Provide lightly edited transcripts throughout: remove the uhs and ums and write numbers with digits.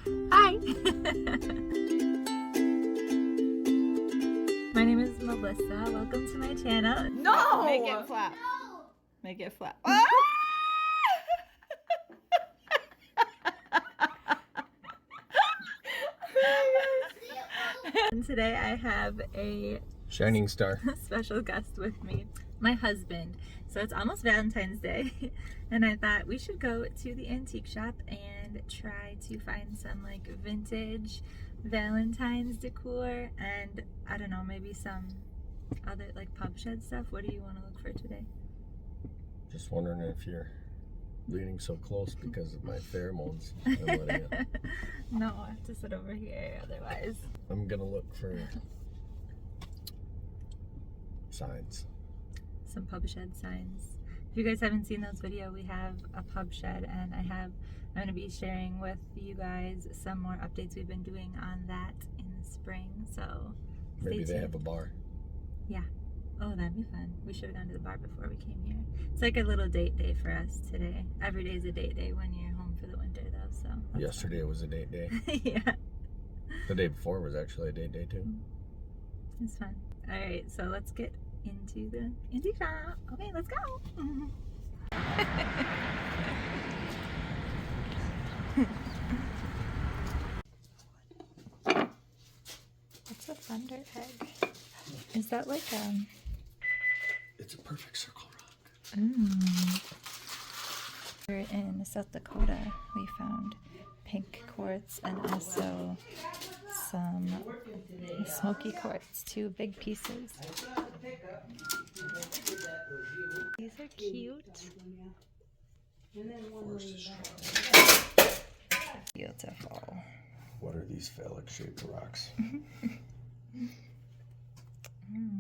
Hi! My name is Melissa. Welcome to my channel. No! Make it flap. No! Make it flap. And today I have a shining star special guest with me, my husband. So it's almost Valentine's Day and I thought we should go to the antique shop and try to find some like vintage Valentine's decor and I don't know, maybe some other like pub shed stuff. What do you want to look for today? Just wondering if you're leaning so close because of my pheromones. I'm letting it. No, I have to sit over here otherwise. I'm gonna look for signs. Some pub shed signs. If you guys haven't seen those videos, we have a pub shed and I'm going to be sharing with you guys some more updates we've been doing on that in the spring, so Maybe they have a bar. Yeah. Oh, that'd be fun. We should have gone to the bar before we came here. It's like a little date day for us today. Every day is a date day when you're home for the winter though, so. Yesterday was a date day. Yeah. The day before was actually a date day too. It's fun. Alright, so let's get into the antique shop. Okay, let's go. What's a thunder egg? Is that like It's a perfect circle rock. We're in South Dakota. We found pink quartz and also some smoky quartz, 2 big pieces. These are cute. Beautiful. What are these phallic shaped rocks?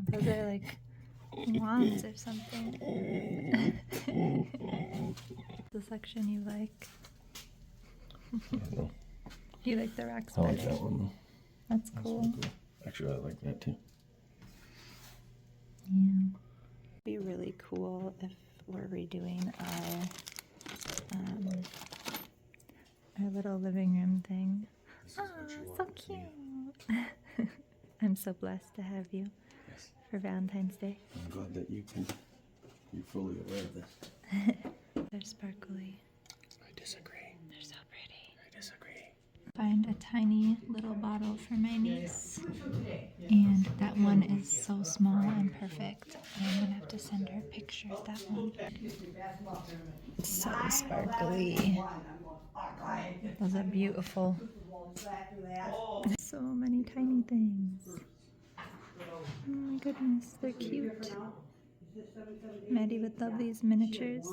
Those are like wands or something. The section you like. I don't know. You like the rocks I better. like that one. That's That's cool. one cool. Actually, I like that too. Yeah. It'd be really cool if we're redoing our little living room thing. Oh, so cute. I'm so blessed to have you Yes. for Valentine's Day. I'm glad that you're fully aware of this. They're sparkly. I disagree. They're so pretty. I disagree. Find a tiny little bottle for my niece. And that one is so small and perfect. I'm gonna have to send her a picture of that one. So sparkly. Those are beautiful. So many tiny things. Oh my goodness, they're cute. Maddie would love these miniatures.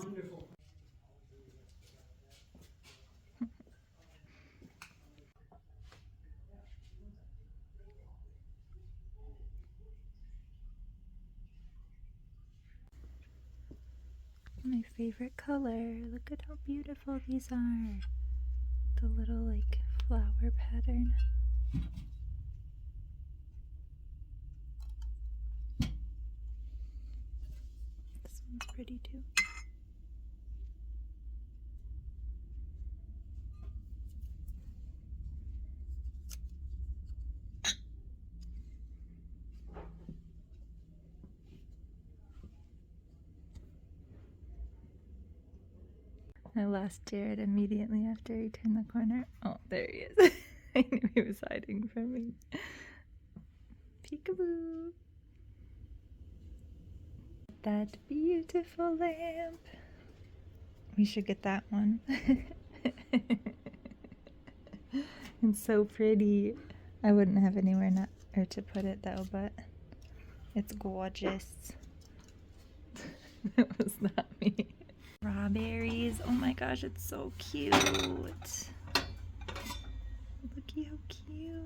My favorite color. Look at how beautiful these are. The little like flower pattern. This one's pretty too. I lost Jared immediately after he turned the corner. Oh, there he is. I knew he was hiding from me. Peekaboo. That beautiful lamp. We should get that one. It's so pretty. I wouldn't have anywhere to put it though, but it's gorgeous. That was not me. Strawberries. Oh my gosh, it's so cute. Looky how cute.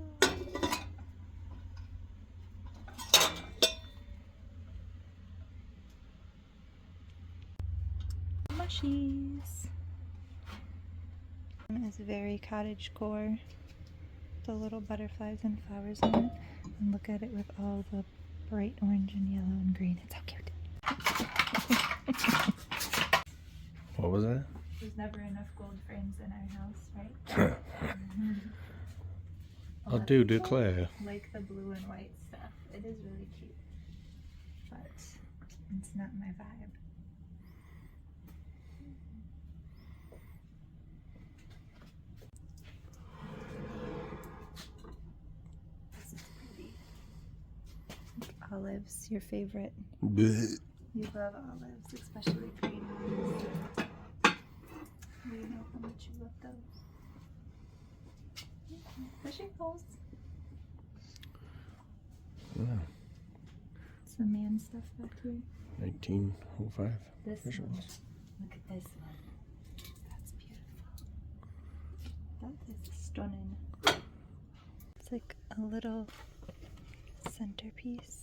Mushies. It's very cottagecore. The little butterflies and flowers in it. And look at it with all the bright orange and yellow and green. It's so cute. What was that? There's never enough gold frames in our house, right? A I lot of do people declare. like the blue and white stuff. It is really cute, but it's not my vibe. This is pretty. Olives, your favorite. Bleh. You love olives, especially green ones. We know how much you love those. Fishing poles. Yeah. Some man stuff back here. 1905. This Fishing one. poles. Look at this one. That's beautiful. That is stunning. It's like a little centerpiece.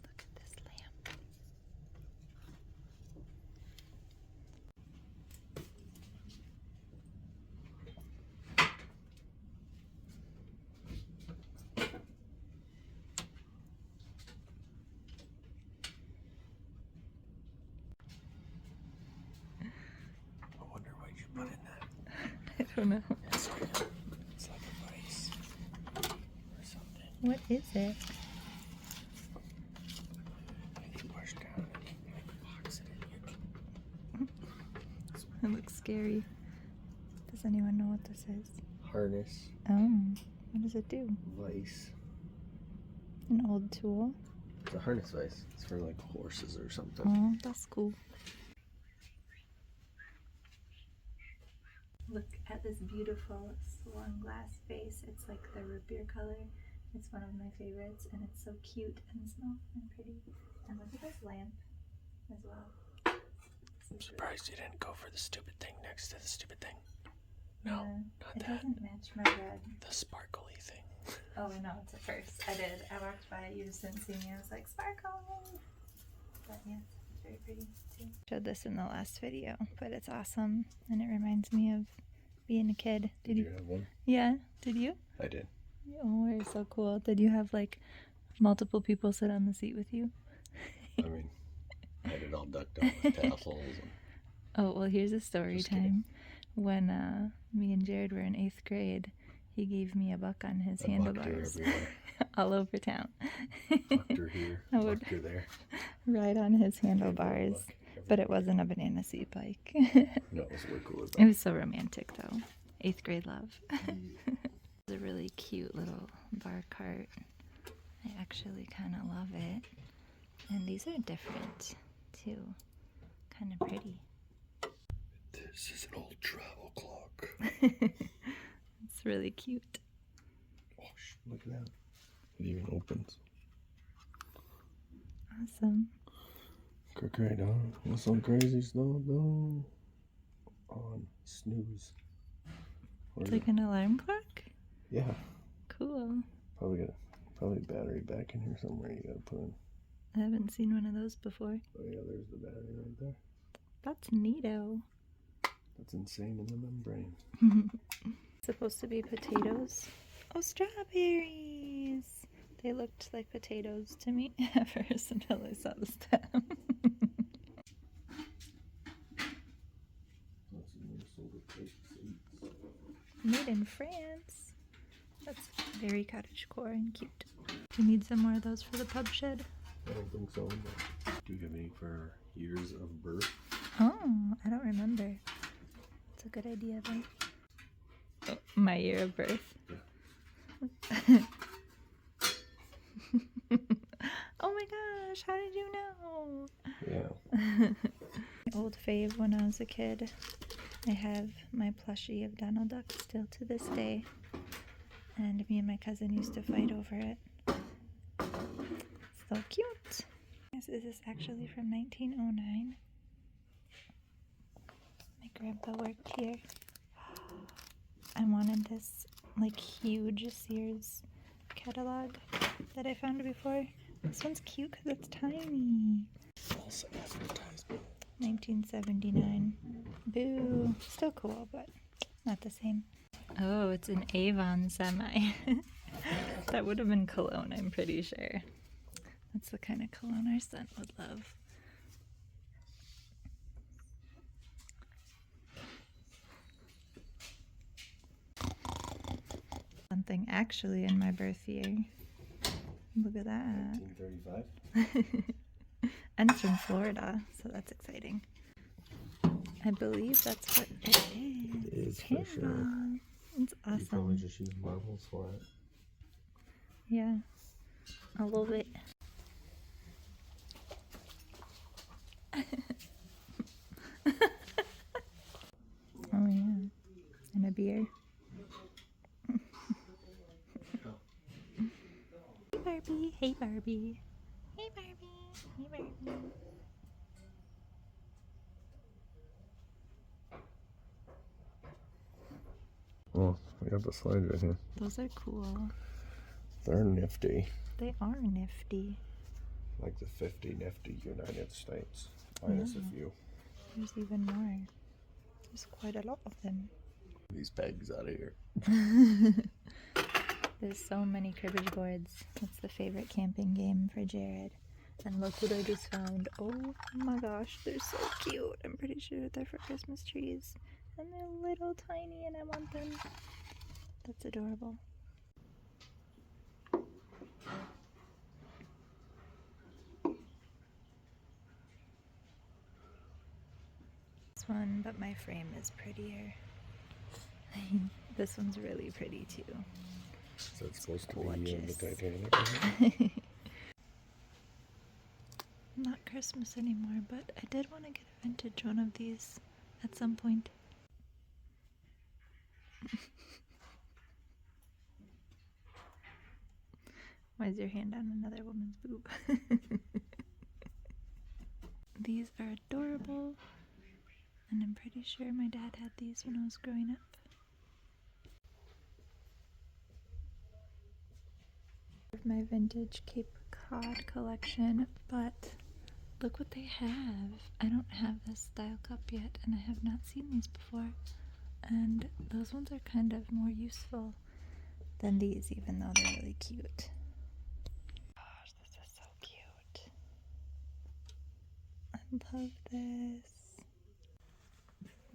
Look at this lamp. I wonder what you put in that. I don't know. It's like a vise or something. What is it? And you push down and like locks it in. It looks scary. Does anyone know what this is? Harness, Oh, what does it do? vise. An old tool? It's a harness vise. It's for like horses or something. Oh, that's cool. Look at this beautiful swan glass vase. It's like the root beer color. It's one of my favorites, and it's so cute and small and pretty. And look at this lamp as well. I'm surprised you didn't go for the stupid thing next to the stupid thing. No, Yeah, not it that. doesn't match my red. The sparkly thing. Oh, I know, it's a first. I did. I walked by, you just didn't see me. I was like, sparkle! But yeah, it's very pretty too. Showed this in the last video, but it's awesome, and it reminds me of being a kid. Did you have one? Yeah, did you? I did. Oh, you're so cool. Did you have like multiple people sit on the seat with you? I mean, I had it all ducked up with tassels. And Oh, well, here's a story Just time. kidding. When me and Jared were in 8th grade, he gave me a buck on his I bucked her handlebars everywhere. all over town. Bucked her here, I would bucked her there. ride on his Gave her a handlebars, buck but it everywhere. wasn't a banana seat bike. No, it was way cooler. It was so romantic, though. 8th grade love. It's a really cute little bar cart. I actually kind of love it. And these are different, too. Kind of pretty. This is an old travel clock. It's really cute. Oh, look at that. It even opens. Awesome. Click right on. What's some crazy snow? No. On snooze. Or It's like an alarm clock? yeah. Cool. Probably battery back in here somewhere you gotta put in. I haven't seen one of those before. Oh yeah, there's the battery right there. That's neato. That's insane in the membrane. Supposed to be potatoes. Oh, strawberries! They looked like potatoes to me at first until I saw the stem. Made in France. That's very cottagecore and cute. Do you need some more of those for the pub shed? I don't think so. But do you have any for years of birth? Oh, I don't remember. It's a good idea though. Oh, my year of birth. Yeah. Oh my gosh, how did you know? Yeah. Old fave when I was a kid. I have my plushie of Donald Duck still to this day. And me and my cousin used to fight over it. So cute. This is actually from 1909. My grandpa worked here. I wanted this like huge Sears catalog that I found before. This one's cute because it's tiny. False advertisement. 1979. Boo. Still cool, but not the same. Oh, it's an Avon semi. That would have been cologne, I'm pretty sure. That's the kind of cologne our son would love. actually in my birth year. Look at that. 1935. And it's from Florida, so that's exciting. I believe that's what it is. It is for sure. It's You probably awesome. just use marbles for it. Yeah, I love it. Oh yeah, and a beer. Hey Barbie, hey Barbie, hey Barbie, hey Barbie. Oh, we got the slides right here. Those are cool. They're nifty. They are nifty. Like the 50 nifty United States. Minus a few. There's even more. There's quite a lot of them. These pegs out of here. There's so many cribbage boards. It's the favorite camping game for Jared. And look what I just found. Oh my gosh, they're so cute. I'm pretty sure they're for Christmas trees. And they're little tiny and I want them. That's adorable. This one, but my frame is prettier. This one's really pretty too. So it's supposed to be the Gorgeous. Titanic. Not Christmas anymore, but I did want to get a vintage one of these at some point. Why is your hand on another woman's boob? These are adorable, and I'm pretty sure my dad had these when I was growing up. My vintage Cape Cod collection, but look what they have. I don't have this style cup yet, and I have not seen these before. And those ones are kind of more useful than these, even though they're really cute. Gosh, this is so cute. I love this.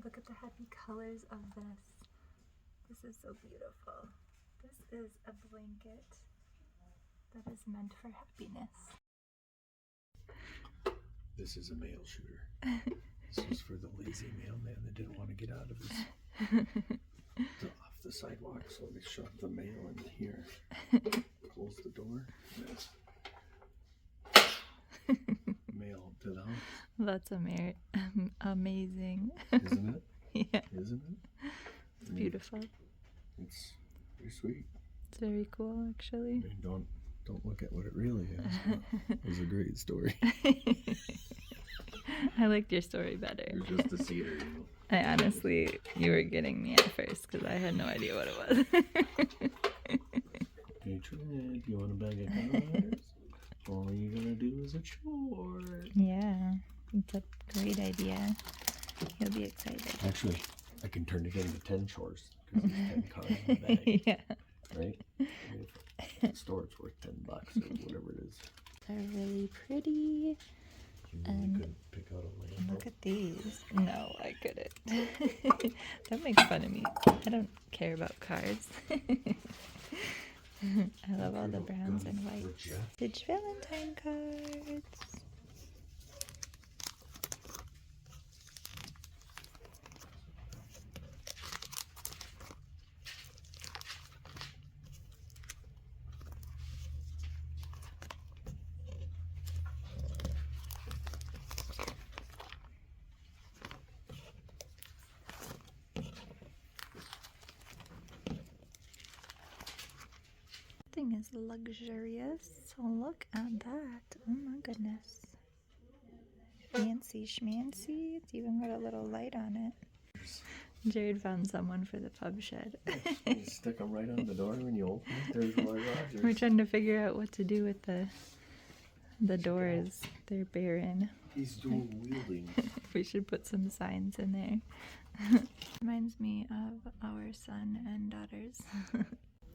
Look at the happy colors of this. This is so beautiful. This is a blanket that is meant for happiness. This is a mail shooter. This was for the lazy mailman that didn't want to get out of his off the sidewalk, so they shoved the mail in here. Close the door. Mail to the house. That's amazing. Isn't it? Yeah, Isn't it? it's beautiful. It's pretty sweet. It's very cool, actually. I mean, don't look at what it really is. It was a great story. I liked your story better. You're just a seeder, you know. I honestly, you were getting me at first because I had no idea what it was. Hey Trent, you want a bag of cards? All you're gonna do is a chore. Yeah, it's a great idea. He'll be excited. Actually, I can turn it into 10 chores because it's 10 cards in the bag. Yeah. Right? I mean, if the store it's worth $10 or whatever it is. They're really pretty. You really couldn't pick out a Lambo. Look at these. No, I couldn't. Don't make fun of me. I don't care about cards. I love all the browns and whites. Vintage Valentine cards. Thing is luxurious. So look at that. Oh my goodness. Fancy schmancy. It's even got a little light on it. Jared found someone for the pub shed. You stick them right on the door when you open it. There's Roy Rogers. We're trying to figure out what to do with the doors. They're barren. He's dual wielding. We should put some signs in there. Reminds me of our son and daughters.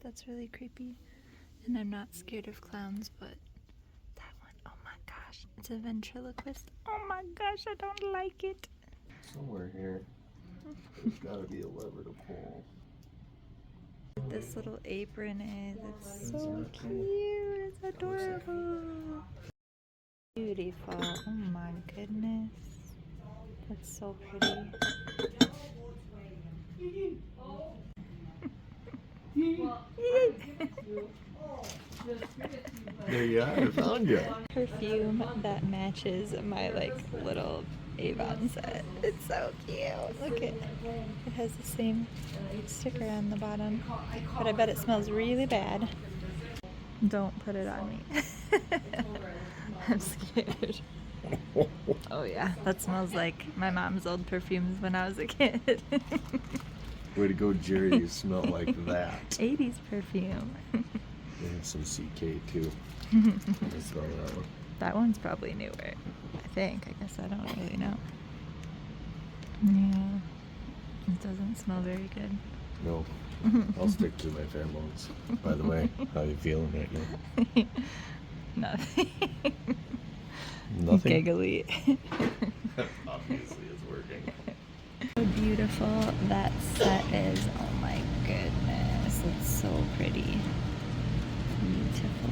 That's really creepy. And I'm not scared of clowns, but that one, oh my gosh, it's a ventriloquist. Oh my gosh, I don't like it. Somewhere here, there's gotta be a lever to pull. this little apron is. It's so cute. It's adorable. Beautiful. Oh my goodness. That's so pretty. There you are, I found you. Perfume that matches my like little Avon set. It's so cute. Look it. It has the same sticker on the bottom, but I bet it smells really bad. Don't put it on me. I'm scared. Oh yeah, that smells like my mom's old perfumes when I was a kid. Way to go, Jerry. You smell like that. 80s perfume. They have some CK too. I smell that one. That one's probably newer, I think. I guess I don't really know. Yeah, it doesn't smell very good. No, I'll stick to my pheromones. By the way, how you feeling right now? Nothing. Nothing? Giggly. Obviously it's working. So beautiful that set is. Oh my goodness. It's so pretty. Beautiful.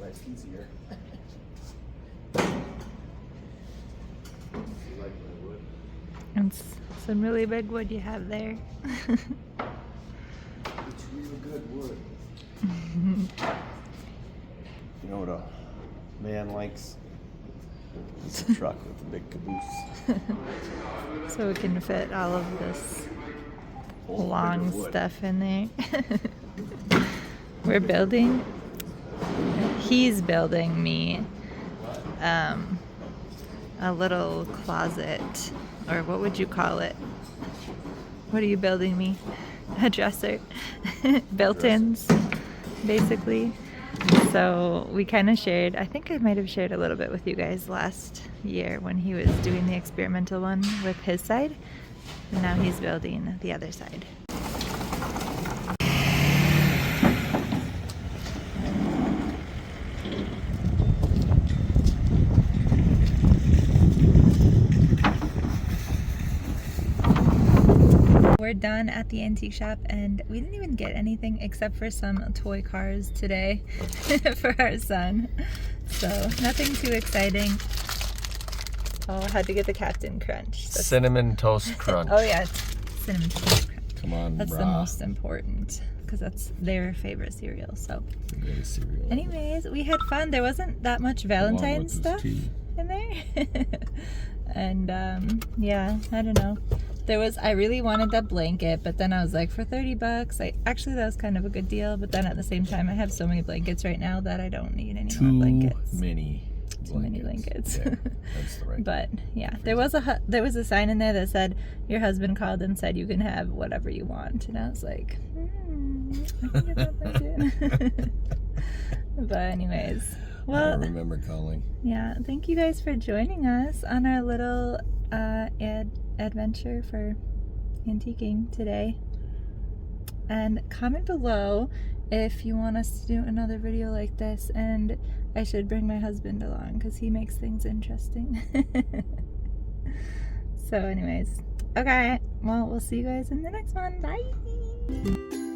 Life's easier. You like my wood? It's some really big wood you have there. It's real good wood. You know what a man likes? It's a truck with a big caboose. So we can fit all of this Whole long bit of wood. stuff in there. We're building. He's building me a little closet, or what would you call it? What are you building me? A dresser. Built-ins, basically. So we kind of shared, I think I might have shared a little bit with you guys last year when he was doing the experimental one with his side. And now he's building the other side. We're done at the antique shop and we didn't even get anything except for some toy cars today for our son. So nothing too exciting. Oh, I had to get the Captain Crunch. Cinnamon Toast Crunch. Oh yeah, it's Cinnamon Toast Crunch. Come on, That's brah. the most important because that's their favorite cereal. So The greatest cereal. anyways, we had fun. There wasn't that much Valentine stuff in there. And yeah, I don't know. I really wanted that blanket, but then I was like, for $30, actually that was kind of a good deal, but then at the same time I have so many blankets right now that I don't need any more blankets. Too many blankets. Yeah, that's the right. But yeah, there was a sign in there that said your husband called and said you can have whatever you want, and I was like, I can get that blanket. But anyways, well, I don't remember calling. yeah, thank you guys for joining us on our little adventure for antiquing today. And comment below if you want us to do another video like this, and I should bring my husband along because he makes things interesting. So anyways, okay, well, we'll see you guys in the next one. Bye.